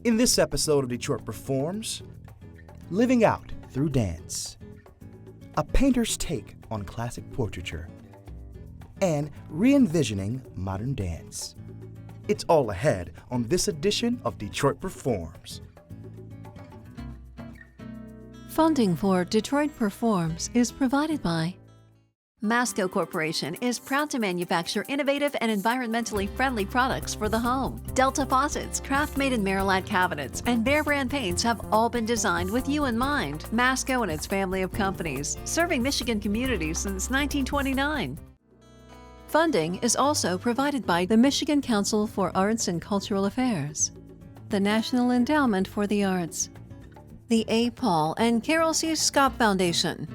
In this episode of Detroit Performs, Living Out Through Dance, a painter's take on classic portraiture, and re-envisioning modern dance. It's all ahead on this edition of Detroit Performs. Funding for Detroit Performs is provided by Masco Corporation is proud to manufacture innovative and environmentally friendly products for the home. Delta faucets, craft-made in Merillat cabinets, and Behr brand paints have all been designed with you in mind. Masco and its family of companies, serving Michigan communities since 1929. Funding is also provided by the Michigan Council for Arts and Cultural Affairs, the National Endowment for the Arts, the A. Paul and Carol C. Scott Foundation,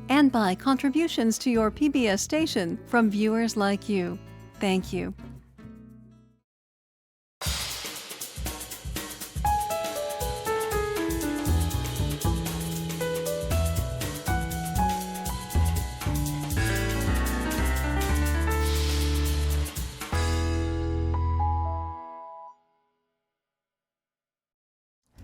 and by contributions to your PBS station from viewers like you. Thank you.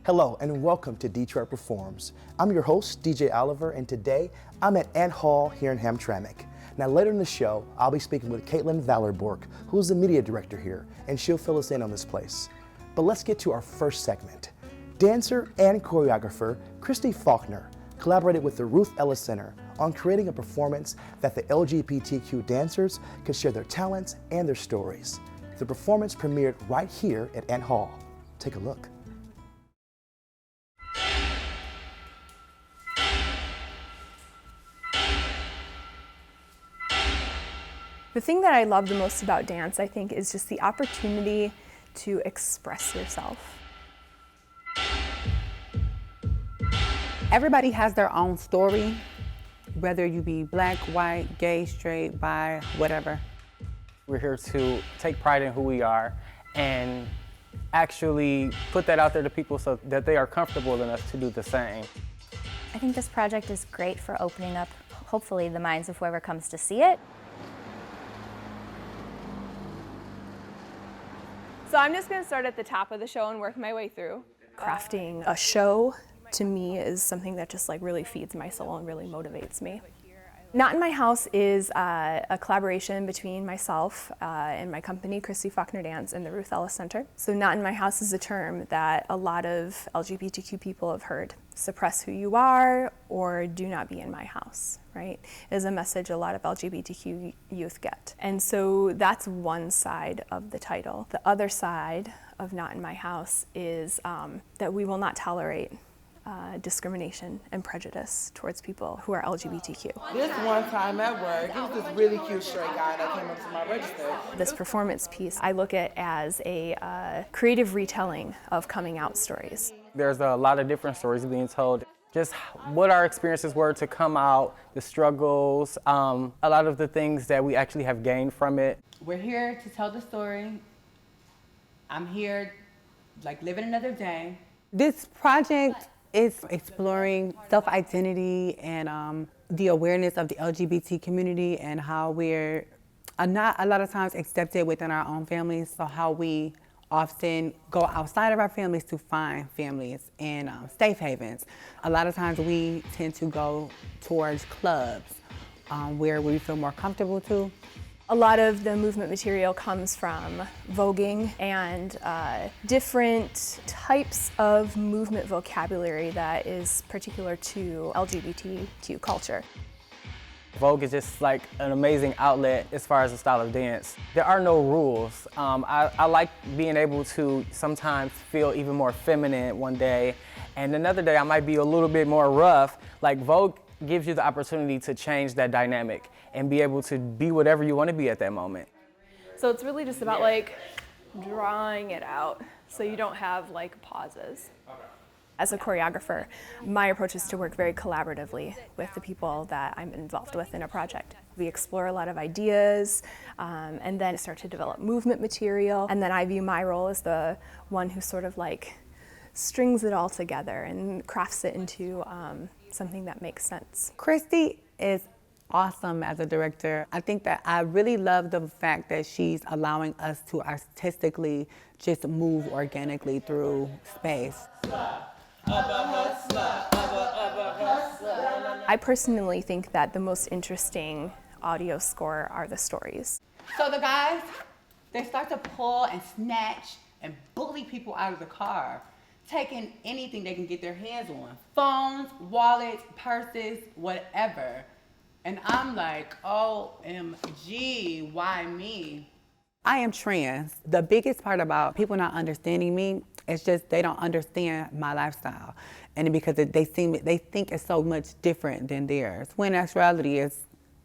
Hello and welcome to Detroit Performs. I'm your host, DJ Oliver, and today I'm at Ant Hall here in Hamtramck. Now later in the show, I'll be speaking with Kaitlyn Valor Bourque, who is the media director here, and she'll fill us in on this place. But let's get to our first segment. Dancer and choreographer Kristi Faulkner collaborated with the Ruth Ellis Center on creating a performance that the LGBTQ dancers could share their talents and their stories. The performance premiered right here at Ant Hall. Take a look. The thing that I love the most about dance, I think, is just the opportunity to express yourself. Everybody has their own story, whether you be black, white, gay, straight, bi, whatever. We're here to take pride in who we are and actually put that out there to people so that they are comfortable enough to do the same. I think this project is great for opening up, hopefully, the minds of whoever comes to see it. So I'm just going to start at the top of the show and work my way through. Crafting a show, to me, is something that just really feeds my soul and really motivates me. Not in My House is a collaboration between myself and my company, Kristi Faulkner Dance, and the Ruth Ellis Center. So Not in My House is a term that a lot of LGBTQ people have heard. Suppress who you are, or do not be in my house, right? Is a message a lot of LGBTQ youth get. And so that's one side of the title. The other side of Not in My House is that we will not tolerate discrimination and prejudice towards people who are LGBTQ. This one time at work, it was this really cute straight guy that came up to my register. This performance piece, I look at as a creative retelling of coming out stories. There's a lot of different stories being told. Just what our experiences were to come out, the struggles, a lot of the things that we actually have gained from it. We're here to tell the story. I'm here, living another day. This project is exploring self-identity and the awareness of the LGBT community and how we're not a lot of times accepted within our own families, so how we often go outside of our families to find families and safe havens. A lot of times we tend to go towards clubs where we feel more comfortable to. A lot of the movement material comes from voguing and different types of movement vocabulary that is particular to LGBTQ culture. Vogue is just an amazing outlet as far as the style of dance. There are no rules. I like being able to sometimes feel even more feminine one day, and another day I might be a little bit more rough. Vogue gives you the opportunity to change that dynamic and be able to be whatever you want to be at that moment. So it's really just about drawing it out so you don't have pauses. As a choreographer, my approach is to work very collaboratively with the people that I'm involved with in a project. We explore a lot of ideas and then start to develop movement material. And then I view my role as the one who sort of strings it all together and crafts it into something that makes sense. Kristi is awesome as a director. I think that I really love the fact that she's allowing us to artistically just move organically through space. I personally think that the most interesting audio score are the stories. So the guys, they start to pull and snatch and bully people out of the car, taking anything they can get their hands on. Phones, wallets, purses, whatever. And I'm like, OMG, why me? I am trans. The biggest part about people not understanding me is just they don't understand my lifestyle. And because they think it's so much different than theirs, when actuality is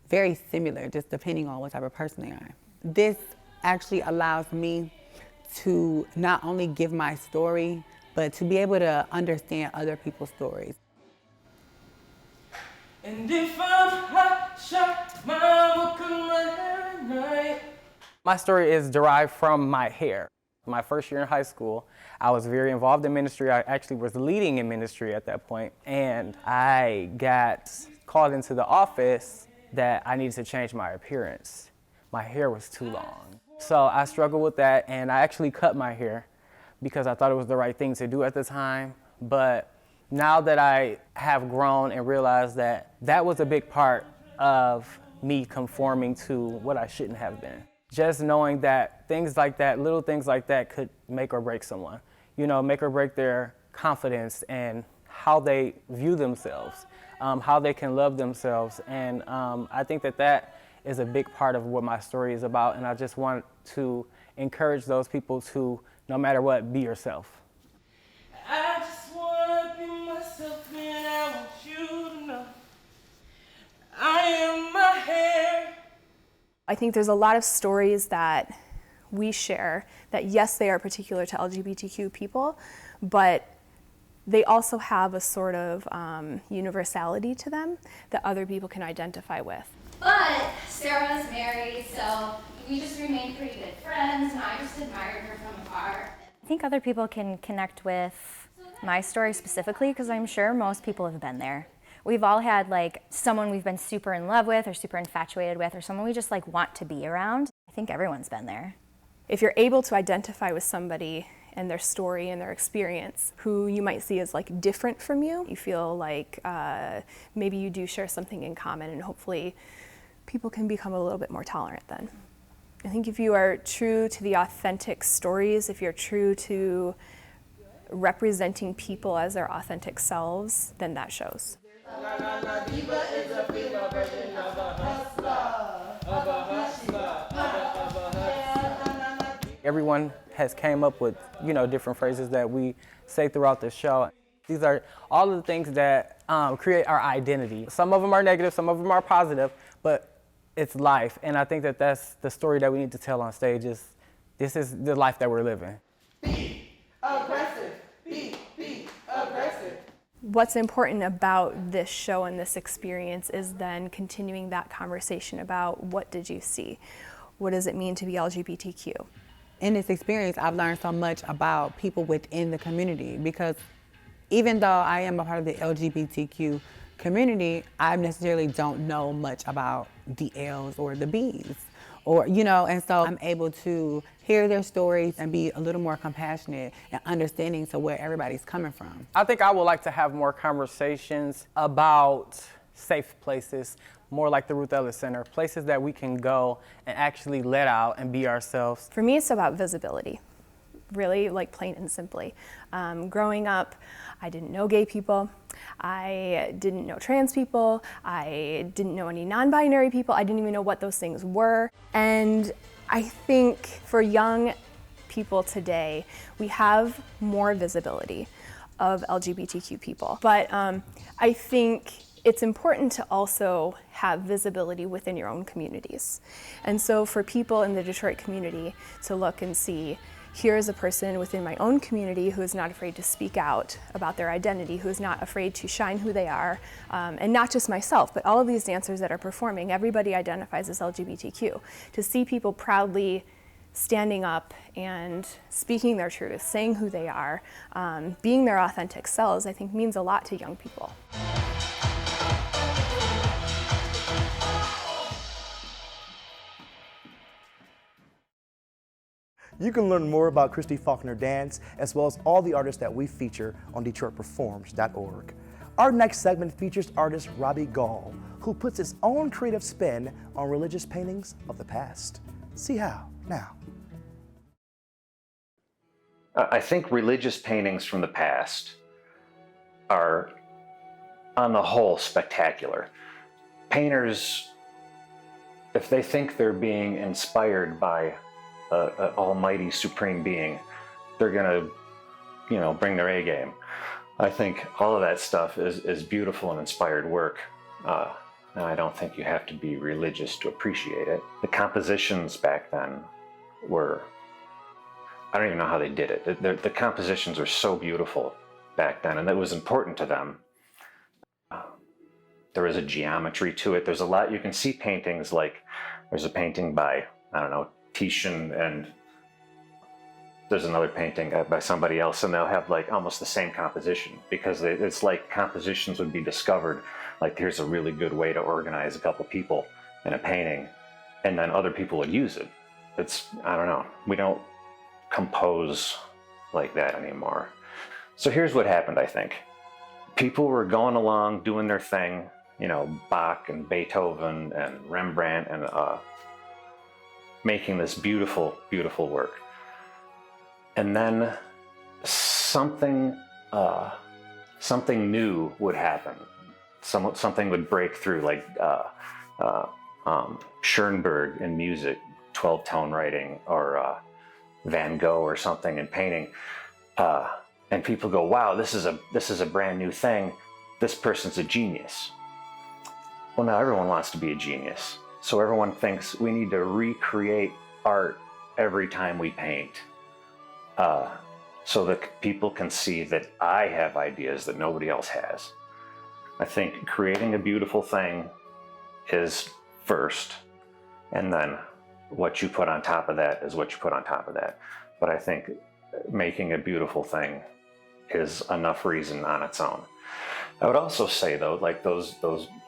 very similar, just depending on what type of person they are. This actually allows me to not only give my story, but to be able to understand other people's stories. And if I'm hot shot, mama come my hair at night. My story is derived from my hair. My first year in high school, I was very involved in ministry. I actually was leading in ministry at that point, and I got called into the office that I needed to change my appearance. My hair was too long. So I struggled with that, and I actually cut my hair because I thought it was the right thing to do at the time. But now that I have grown and realized that that was a big part of me conforming to what I shouldn't have been. Just knowing that things like that, little things like that could make or break someone. You know, make or break their confidence and how they view themselves, how they can love themselves. And I think that that is a big part of what my story is about. And I just want to encourage those people to, no matter what, be yourself. I just wanna be myself and I want you to know I am my hair. I think there's a lot of stories that we share that, yes, they are particular to LGBTQ people, but they also have a sort of universality to them that other people can identify with. But Sarah was married, so we just remained pretty good friends, and I just admired her from afar. I think other people can connect with my story specifically because I'm sure most people have been there. We've all had like someone we've been super in love with or super infatuated with or someone we just like want to be around. I think everyone's been there. If you're able to identify with somebody and their story and their experience who you might see as like different from you, you feel like maybe you do share something in common, and hopefully people can become a little bit more tolerant then. I think if you are true to the authentic stories, if you're true to representing people as their authentic selves, then that shows. Everyone has came up with, you know, different phrases that we say throughout the show. These are all of the things that create our identity. Some of them are negative, some of them are positive, but it's life. And I think that that's the story that we need to tell on stage is this is the life that we're living. Be aggressive. Be aggressive. What's important about this show and this experience is then continuing that conversation about what did you see? What does it mean to be LGBTQ? In this experience, I've learned so much about people within the community because even though I am a part of the LGBTQ community, I necessarily don't know much about the L's or the B's, or, you know, and so I'm able to hear their stories and be a little more compassionate and understanding to where everybody's coming from. I think I would like to have more conversations about safe places, more like the Ruth Ellis Center, places that we can go and actually let out and be ourselves. For me, it's about visibility, really, like plain and simply. Growing up, I didn't know gay people, I didn't know trans people, I didn't know any non-binary people, I didn't even know what those things were. And I think for young people today, we have more visibility of LGBTQ people. But I think it's important to also have visibility within your own communities. And so for people in the Detroit community to look and see, here's a person within my own community who is not afraid to speak out about their identity, who is not afraid to shine who they are, and not just myself, but all of these dancers that are performing, everybody identifies as LGBTQ. To see people proudly standing up and speaking their truth, saying who they are, being their authentic selves, I think means a lot to young people. You can learn more about Kristi Faulkner Dance as well as all the artists that we feature on DetroitPerforms.org. Our next segment features artist Robby Gall, who puts his own creative spin on religious paintings of the past. See how now. I think religious paintings from the past are, on the whole, spectacular. Painters, if they think they're being inspired by an almighty supreme being, they're gonna, bring their A game. I think all of that stuff is beautiful and inspired work. Now, I don't think you have to be religious to appreciate it. The compositions back then were, I don't even know how they did it. The compositions were so beautiful back then, and it was important to them. There was a geometry to it. There's a lot, you can see paintings like, there's a painting by, Titian, and there's another painting by somebody else, and they'll have like almost the same composition, because it's like compositions would be discovered. Like, here's a really good way to organize a couple people in a painting, and then other people would use it. I don't know. We don't compose like that anymore. So here's what happened, I think. People were going along, doing their thing, Bach and Beethoven and Rembrandt, and making this beautiful, beautiful work. And then something new would happen. Something would break through, like Schoenberg in music, 12-tone writing, or Van Gogh or something in painting. And people go, wow, this is a brand new thing. This person's a genius. Well, now everyone wants to be a genius. So everyone thinks we need to recreate art every time we paint. So that people can see that I have ideas that nobody else has. I think creating a beautiful thing is first, and then what you put on top of that is what you put on top of that. But I think making a beautiful thing is enough reason on its own. I would also say, though, like those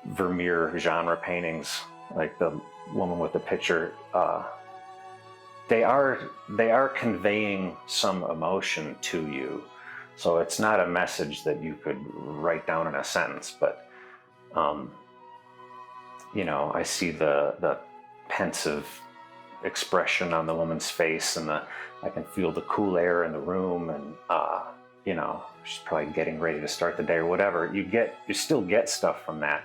Vermeer genre paintings, like the woman with the picture, they are conveying some emotion to you. So it's not a message that you could write down in a sentence, but I see the pensive expression on the woman's face, and I can feel the cool air in the room, and she's probably getting ready to start the day or whatever. You still get stuff from that.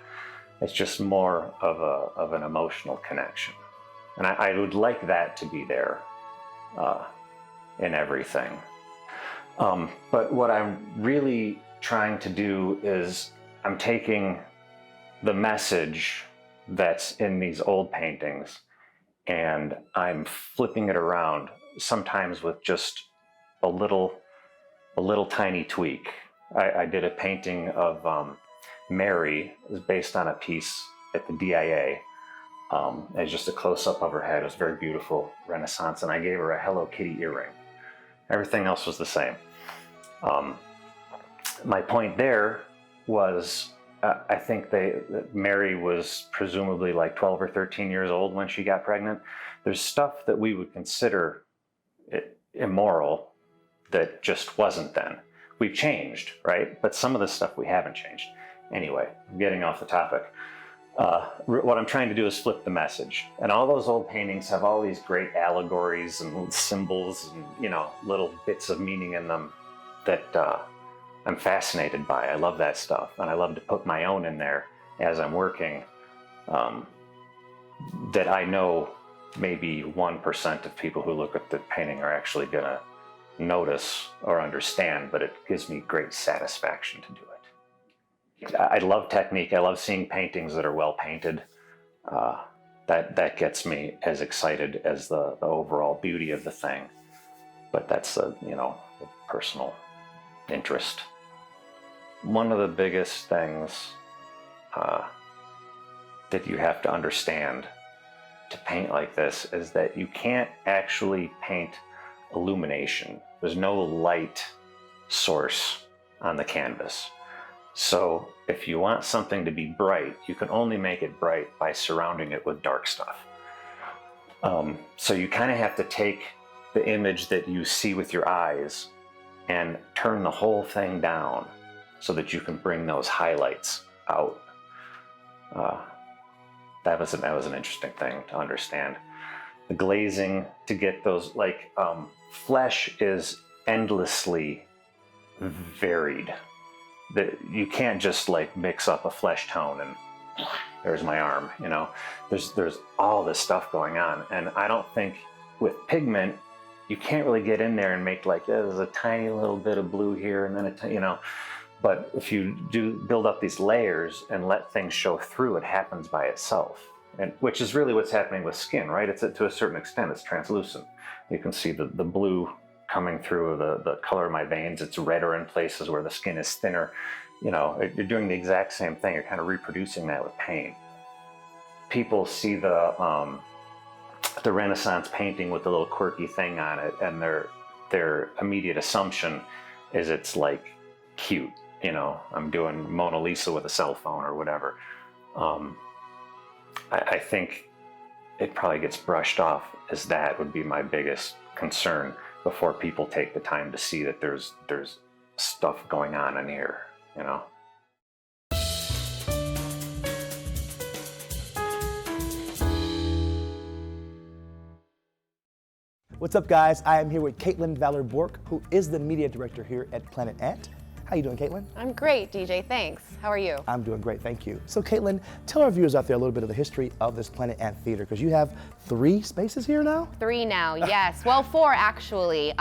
It's just more of an emotional connection. And I would like that to be there in everything. But what I'm really trying to do is I'm taking the message that's in these old paintings and I'm flipping it around, sometimes with just a little tiny tweak. I did a painting of Mary. It was based on a piece at the DIA. It's just a close-up of her head. It was very beautiful, Renaissance, and I gave her a Hello Kitty earring. Everything else was the same. My point there was, I think Mary was presumably like 12 or 13 years old when she got pregnant. There's stuff that we would consider immoral that just wasn't then. We've changed, right? But some of the stuff we haven't changed. Anyway, I'm getting off the topic. What I'm trying to do is flip the message. And all those old paintings have all these great allegories and symbols and, little bits of meaning in them that I'm fascinated by. I love that stuff. And I love to put my own in there as I'm working, that I know maybe 1% of people who look at the painting are actually gonna notice or understand, but it gives me great satisfaction to do it. I love technique. I love seeing paintings that are well painted. That gets me as excited as the overall beauty of the thing. But that's a personal interest. One of the biggest things that you have to understand to paint like this is that you can't actually paint illumination. There's no light source on the canvas. So if you want something to be bright, you can only make it bright by surrounding it with dark stuff. So you kind of have to take the image that you see with your eyes and turn the whole thing down so that you can bring those highlights out. That was an interesting thing to understand. The glazing to get those, like, flesh is endlessly varied. You can't just like mix up a flesh tone and there's my arm, you know. There's all this stuff going on, and I don't think with pigment you can't really get in there and make like there's a tiny little bit of blue here and then you know. But if you do build up these layers and let things show through, it happens by itself. And which is really what's happening with skin, right? It's to a certain extent, it's translucent. You can see the blue coming through the color of my veins. It's redder in places where the skin is thinner. You know, you're doing the exact same thing. You're kind of reproducing that with paint. People see the Renaissance painting with the little quirky thing on it, and their immediate assumption is it's like cute. You know, I'm doing Mona Lisa with a cell phone or whatever. I think it probably gets brushed off as that would be my biggest concern before people take the time to see that there's stuff going on in here, you know. What's up, guys? I am here with Kaitlyn Valor Bourque, who is the media director here at Planet Ant. How you doing, Kaitlyn? I'm great, DJ, thanks. How are you? I'm doing great, thank you. So Kaitlyn, tell our viewers out there a little bit of the history of this Planet Ant Theater, because you have 3 spaces here now? 3 now, yes. Well, 4 actually.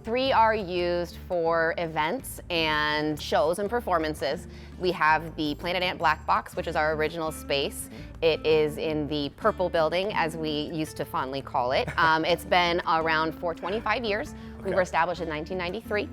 3 are used for events and shows and performances. We have the Planet Ant Black Box, which is our original space. It is in the purple building, as we used to fondly call it. It's been around for 25 years. Okay. We were established in 1993.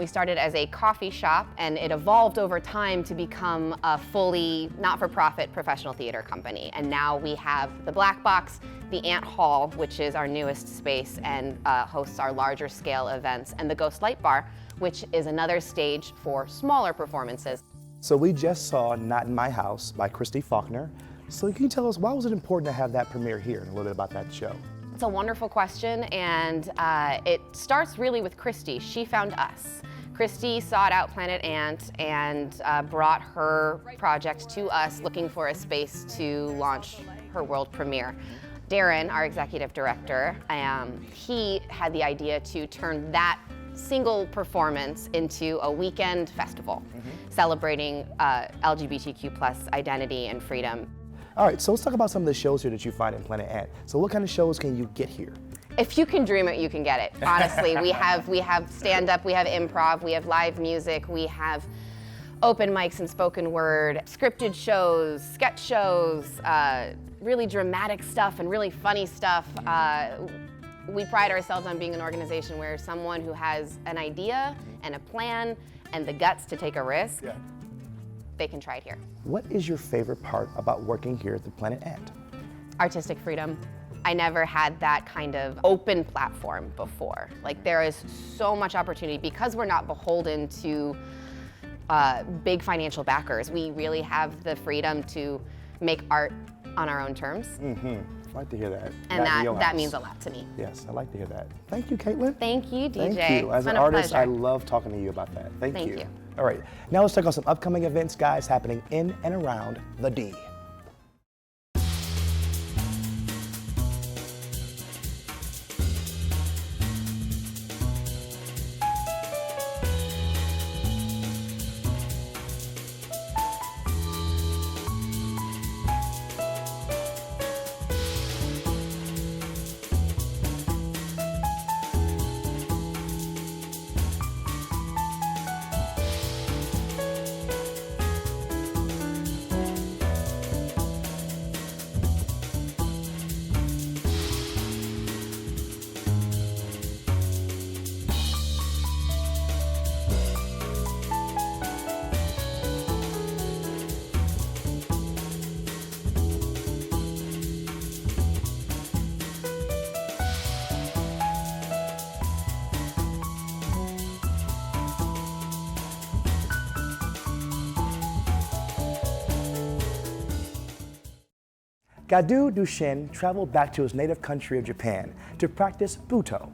We started as a coffee shop, and it evolved over time to become a fully not-for-profit professional theater company. And now we have the Black Box, the Ant Hall, which is our newest space and hosts our larger scale events, and the Ghost Light Bar, which is another stage for smaller performances. So we just saw Not in My House by Kristi Faulkner. So can you tell us, why was it important to have that premiere here, and a little bit about that show? It's a wonderful question, and it starts really with Kristi. She found us. Kristi sought out Planet Ant and brought her project to us, looking for a space to launch her world premiere. Darren, our executive director, he had the idea to turn that single performance into a weekend festival, celebrating LGBTQ+ identity and freedom. All right, so let's talk about some of the shows here that you find in Planet Ant. So what kind of shows can you get here? If you can dream it, you can get it. Honestly, we have stand-up, we have improv, we have live music, we have open mics and spoken word, scripted shows, sketch shows, really dramatic stuff and really funny stuff. We pride ourselves on being an organization where someone who has an idea and a plan and the guts to take a risk, they can try it here. What is your favorite part about working here at the Planet Ant? Artistic freedom. I never had that kind of open platform before. Like, there is so much opportunity because we're not beholden to big financial backers. We really have the freedom to make art on our own terms. I like to hear that. And that means a lot to me. Yes, I like to hear that. Thank you, Kaitlyn. Thank you, DJ. Thank you. As an artist, I love talking to you about that. Thank you. All right, now let's check out some upcoming events, guys, happening in and around the D. Gadu Dushen traveled back to his native country of Japan to practice Butoh.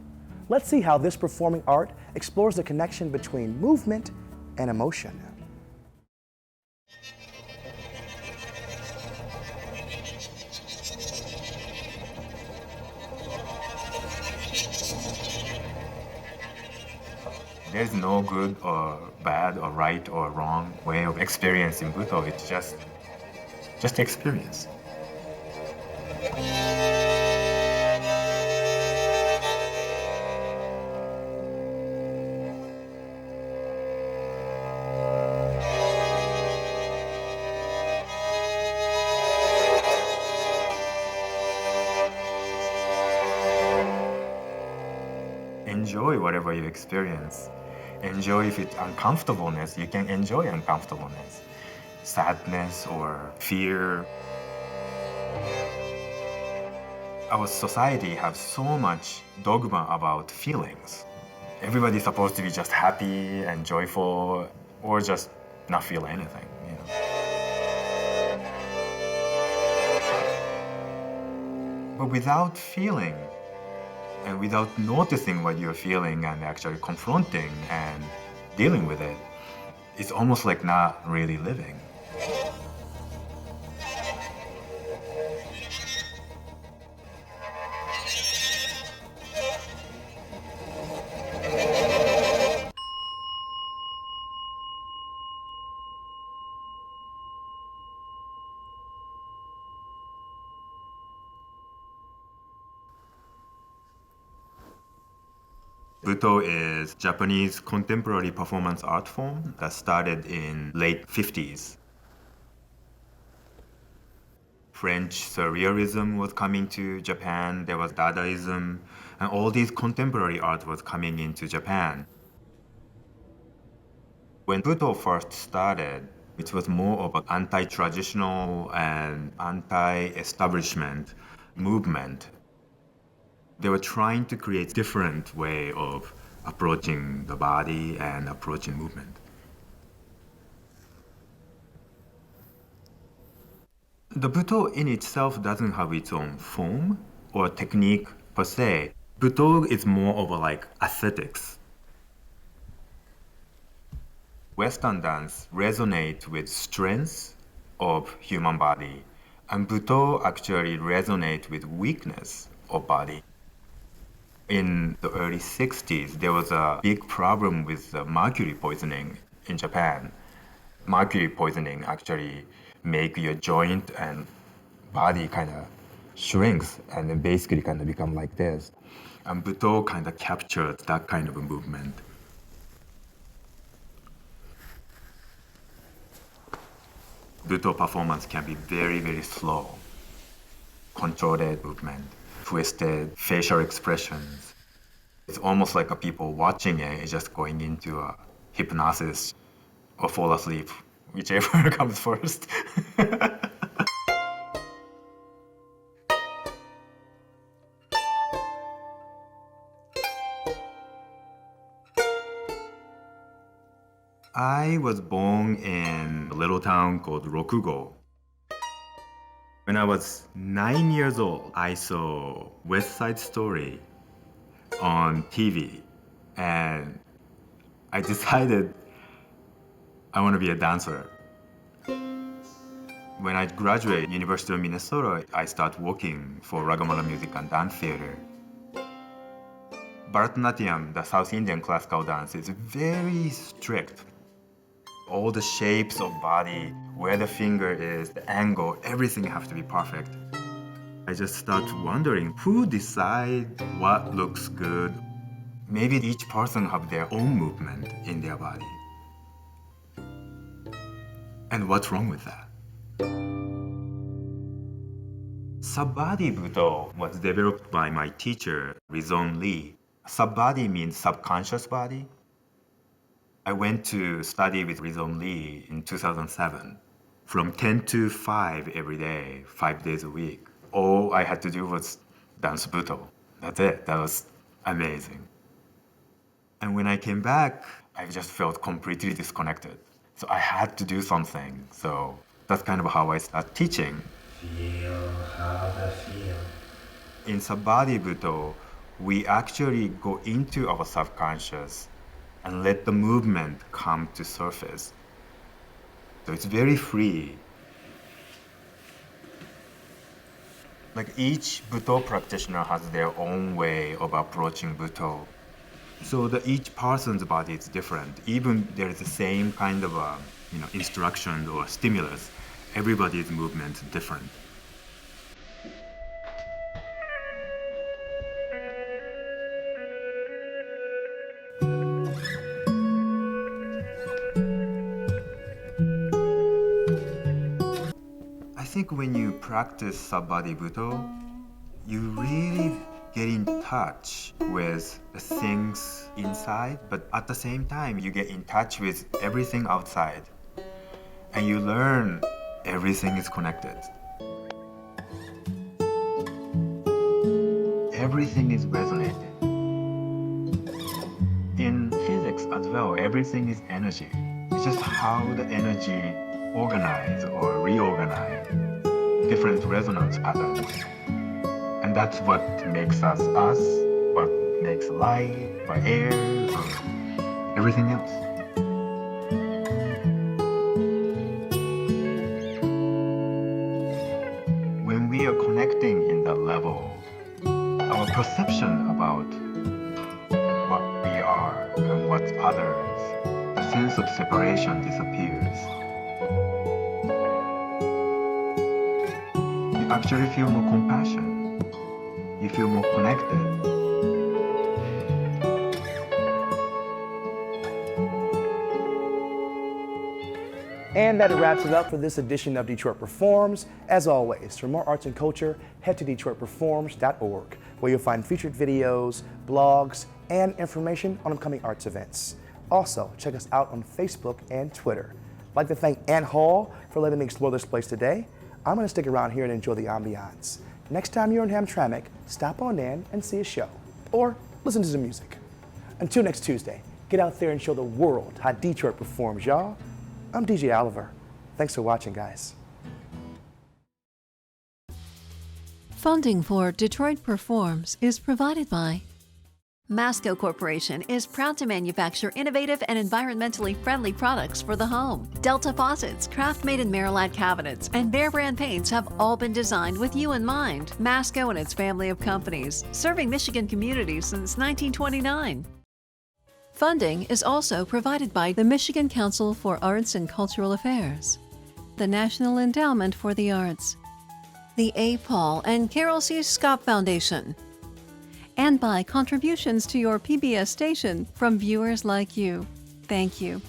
Let's see how this performing art explores the connection between movement and emotion. There's no good or bad or right or wrong way of experiencing Butoh. It's just experience. Enjoy whatever you experience. Enjoy if it's uncomfortableness, you can enjoy uncomfortableness. Sadness or fear. Our society has so much dogma about feelings. Everybody's supposed to be just happy and joyful or just not feel anything, you know. But without feeling, and without noticing what you're feeling and actually confronting and dealing with it, it's almost like not really living. Butoh is Japanese contemporary performance art form that started in late 50s. French surrealism was coming to Japan, there was Dadaism, and all these contemporary art was coming into Japan. When Butoh first started, it was more of an anti-traditional and anti-establishment movement. They were trying to create a different way of approaching the body and approaching movement. The Butoh in itself doesn't have its own form or technique per se. Butoh is more of a like aesthetics. Western dance resonates with strength of human body, and Butoh actually resonates with weakness of body. In the early 60s, there was a big problem with mercury poisoning in Japan. Mercury poisoning actually make your joint and body kind of shrinks and then basically kind of become like this. And Butoh kind of captured that kind of a movement. Butoh performance can be very, very slow, controlled movement, twisted facial expressions. It's almost like a people watching it is just going into a hypnosis or fall asleep, whichever comes first. I was born in a little town called Rokugo. When I was 9 years old, I saw West Side Story on TV, and I decided I want to be a dancer. When I graduated University of Minnesota, I started working for Ragamala Music and Dance Theater. Bharatanatyam, the South Indian classical dance, is very strict. All the shapes of body, where the finger is, the angle, everything has to be perfect. I just start wondering, who decides what looks good? Maybe each person have their own movement in their body. And what's wrong with that? Sub-body Butoh was developed by my teacher, Rizon Lee. Sub-body means subconscious body. I went to study with Rizon Lee in 2007. From 10 to 5 every day, 5 days a week. All I had to do was dance Butoh. That's it. That was amazing. And when I came back, I just felt completely disconnected. So I had to do something. So that's kind of how I started teaching. Feel how they feel. In Samadhi Butoh, we actually go into our subconscious and let the movement come to surface. So it's very free. Like each Butoh practitioner has their own way of approaching Butoh. So each person's body is different. Even there is the same kind of instruction or stimulus, everybody's movement is different. I think when you practice Samadhi Butoh, you really get in touch with the things inside, but at the same time, you get in touch with everything outside. And you learn everything is connected. Everything is resonating. In physics as well, everything is energy. It's just how the energy organize or reorganize different resonance patterns. And that's what makes us us, what makes light, or air, or everything else. When we are connecting in that level, our perception about what we are and what's others, the sense of separation disappears. You actually feel more compassion. You feel more connected. And that wraps it up for this edition of Detroit Performs. As always, for more arts and culture, head to DetroitPerforms.org, where you'll find featured videos, blogs, and information on upcoming arts events. Also, check us out on Facebook and Twitter. I'd like to thank Ann Hall for letting me explore this place today. I'm going to stick around here and enjoy the ambiance. Next time you're in Hamtramck, stop on in and see a show, or listen to some music. Until next Tuesday, get out there and show the world how Detroit performs, y'all. I'm DJ Oliver. Thanks for watching, guys. Funding for Detroit Performs is provided by Masco Corporation is proud to manufacture innovative and environmentally friendly products for the home. Delta faucets, craft-made in Merillat cabinets, and Behr brand paints have all been designed with you in mind. Masco and its family of companies, serving Michigan communities since 1929. Funding is also provided by the Michigan Council for Arts and Cultural Affairs, the National Endowment for the Arts, the A. Paul and Carol C. Scott Foundation, and by contributions to your PBS station from viewers like you. Thank you.